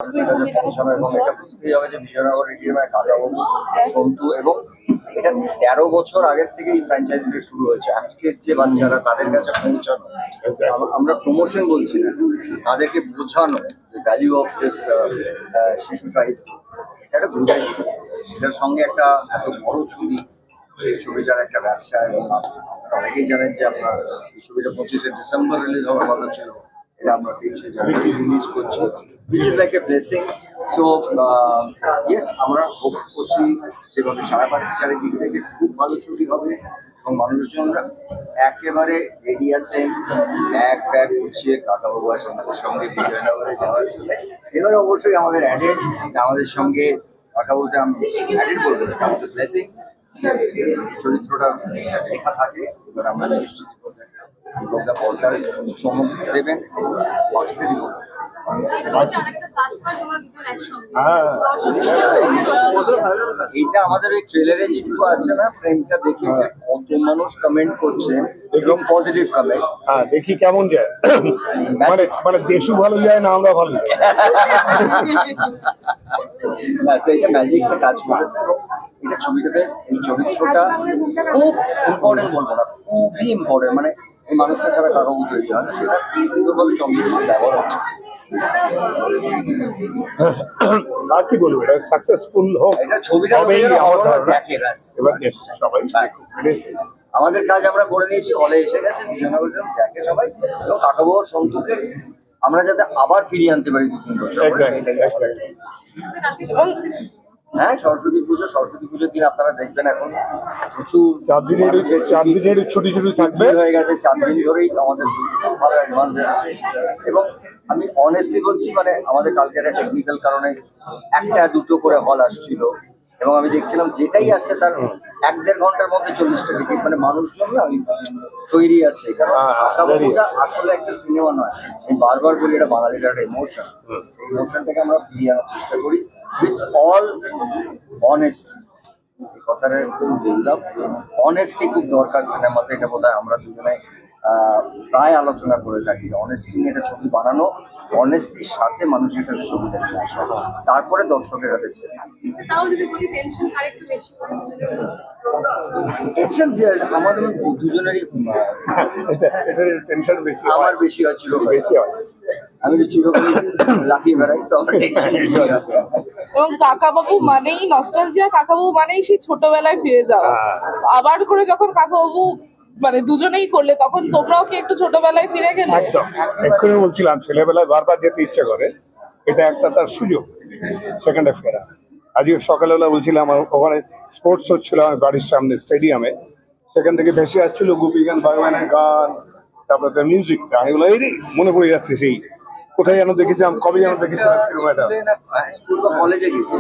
এবং এটা বুঝতেই হবে যে বিজয়নগর রেডিওর কাকাবাবু সন্তু এবং এটা 13 বছর আগের থেকে এই ফ্র্যাঞ্চাইজিটা শুরু হয়েছে। আজকের যে বাচ্চারা তাদের কাছে পৌঁছানো, আমরা প্রমোশন বলছি না, তাদেরকে বোঝানো ভ্যালিউ অফ দিস শিশু সাহিত্য, এটা বোঝাই। সেটার সঙ্গে একটা এত বড় ছবি, সেই ছবিটার একটা ব্যবসা, এবং অনেকেই জানেন যে আপনার এই ছবিটা 25শে ডিসেম্বর রিলিজ হওয়ার কথা ছিল, এটা আমরা 23শে জানুয়ারি রিলিজ করছি, which is like a blessing. So yes, আমরা হোপ করছি যেভাবে সারা পাচ্ছি চারিদিক থেকে খুব ভালো ছবি হবে এবং মানুষজনরা একেবারে রেডি আছেন ব্যাগ ব্যাগ গুছিয়ে কাকাবাবু আর সন্ধ্যের সঙ্গে বিজয়নগরে যাওয়ার জন্য। এবারে অবশ্যই আমাদের অ্যাডেড, আমাদের সঙ্গে কাকাবাবুতে আমি অ্যাডেড বলবো, আমাদের ব্লেসিং চরিত্রটা লেখা থাকে। এবার আমরা নিশ্চিত লোকটা পর্দার চমক দেবেন, বাঁচতে দিব। এইটা আমাদের ওই ট্রেলারে যেটুকু আছে না, ফ্রেমটা দেখে যে কত মানুষ কমেন্ট করছে এবং পজিটিভ কমেন্ট, দেখি কেমন যায়। মানে দেশও ভালো যায় না, আমরা ভালো যাই। এটা ম্যাজিকটা কাজ করেছে। এটা ছবিটাতে এই চরিত্রটা খুব ইম্পর্টেন্ট, বলবো না খুবই ইম্পর্টেন্ট, মানে এই মানুষটা ছাড়া কাকাবাবু তৈরি হয় না, সেটা সুন্দরভাবে চন্দ্রবাবু ব্যবহার হচ্ছে। আর কি বলবো, এটা সাকসেসফুল হোক, এটা ছবিটা দেখে এবার সবাই আমাদের কাজ আমরা করে নিয়েছি, হলে এসে গেছে, বিজয়নগর দেখে সবাই, এবং কাকাবাবুর সন্তুকে আমরা যাতে আবার ফিরিয়ে আনতে পারি 2-3 বছর। হ্যাঁ, সরস্বতী পুজোর দিন আপনারা দেখবেন এখন প্রচুর 4 দিনের ছুটি থাকবে হয়ে গেছে। 4 দিন ধরেই আমাদের ভালো অ্যাডভান্স আছে, এবং আমি অনেস্টলি বলছি, মানে আমাদের কালকে একটা টেকনিক্যাল কারণে 1-2 করে হল আসছিল, এবং আমি দেখছিলাম যেটাই আসছে তার 1-1.5 ঘন্টার মধ্যে 40টা টিকিট, মানে মানুষজন না তৈরি আছে। কারণ কাকাবাবুটা আসলে একটা সিনেমা নয়, আমি বারবার বলি এটা বাঙালির একটা ইমোশন, এই ইমোশনটাকে আমরা ফিরিয়ে আনার চেষ্টা করি উইথ অল অনেস্টি। এই কথাটা বললাম, অনেস্টি খুব দরকার সিনেমাতে, এটা বোধহয় আমরা দুজনে প্রায় আলোচনা করে থাকি। অনেস্টি নিয়ে একটা ছবি বানানো, অনেস্টির সাথে মানুষের কাছে ছবি দেখে আসা, তারপরে দর্শকের কাছে টেনশন যে আমাদের দুজনেরই টেনশন বেশি, আমার বেশি হয়, বেশি হয়। আমি তো চিরকালই লাফিয়ে বেড়াই, তো আমার টেনশন এবং কাকাবাবু মানেই নস্টালজিয়া, কাকাবাবু মানেই সেই ছোটবেলায় ফিরে যাওয়া। আবার করে যখন কাকাবাবু মানে দুজনেই করলে, তখন তোমরাও কি একটু ছোটবেলায় ফিরে গেলে? একদম, এক্ষুনি বলছিলাম ছেলেবেলায় বারবার যেতে ইচ্ছে করে, এটা একটা তার সুযোগ সেখানটা ফেরা। আজকে সকালবেলা বলছিলাম, আমার ওখানে স্পোর্টস হচ্ছিল আমার বাড়ির সামনে স্টেডিয়ামে, সেখান থেকে ভেসে আসছিল গোপী গান, বাগবানের গান, তারপরে তার মিউজিকটা। আমি বললাম এই মনে পড়ে যাচ্ছে, সেই কোথায় যেন দেখেছিলাম, কবে যেন দেখেছিলাম কলেজে গেছি,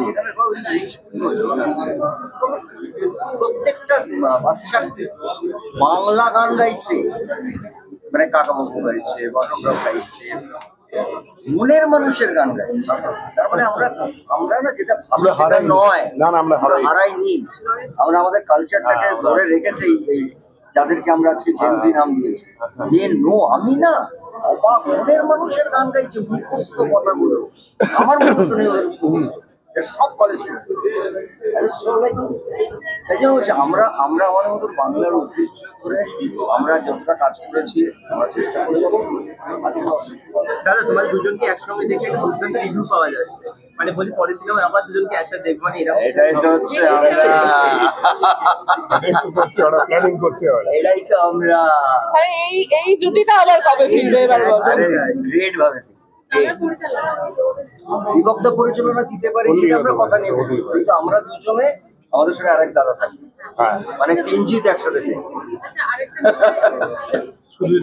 প্রত্যেকটা বাচ্চা বাংলা গান গাইছে, মানে কাকাবাবু গাইছে, বাটকরাও গাইছে, মনের মানুষের গান গাইছে। তারপরে আমরা না যেটা আমরা হারাই নয়, আমরা হারাইনি, আমরা আমাদের কালচারটাকে ধরে রেখেছি। এই যাদেরকে আমরা আজকে জেনজি নাম দিয়েছি, আমি না অবাক, মনের মানুষের গান গাইছে, মুখস্থ কথাগুলো আমার মনে সব কলেজ। তাই জন্য হচ্ছে আমরা আমাদের মতো বাংলার ঐতিহ্য ধরে আমরা যতটা কাজ করেছি, আমরা চেষ্টা করে যাবো। দাদা, তোমাদের দুজনকে একসঙ্গে দেখে দুর্দান্ত রিভিউ পাওয়া যাচ্ছে, মানে বলি পরে সিনেমা আবার দুজনকে একসাথে দেখবো, মানে এটাই তো হচ্ছে প্ল্যানিং করছে, এটাই তো আমরা। এই জুটিটা আবার কবে ফিরবে এবার বলো? গ্রেট ভাবে বিভক্ত পরিচালনা দিতে পারি, সেটা আমরা কথা নিয়ে বলি, কিন্তু আমরা দুজনে, আমাদের সঙ্গে আরেক দাদা থাকবে, মানে 3 জিত একসাথে। শুধু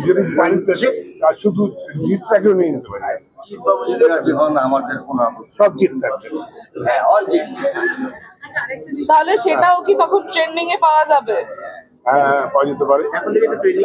শুধু জিতটাকেও নিয়ে নিতে পারে, জিতবাবু যদি রাজি হন, আমাদের কোনো সব জিত থাকবে। হ্যাঁ, অল জিত। তাহলে সেটাও কি তখন ট্রেন্ডিং এ পাওয়া যাবে? হ্যাঁ, পাওয়া যেতে পারে। এখন থেকে তো ট্রেনিং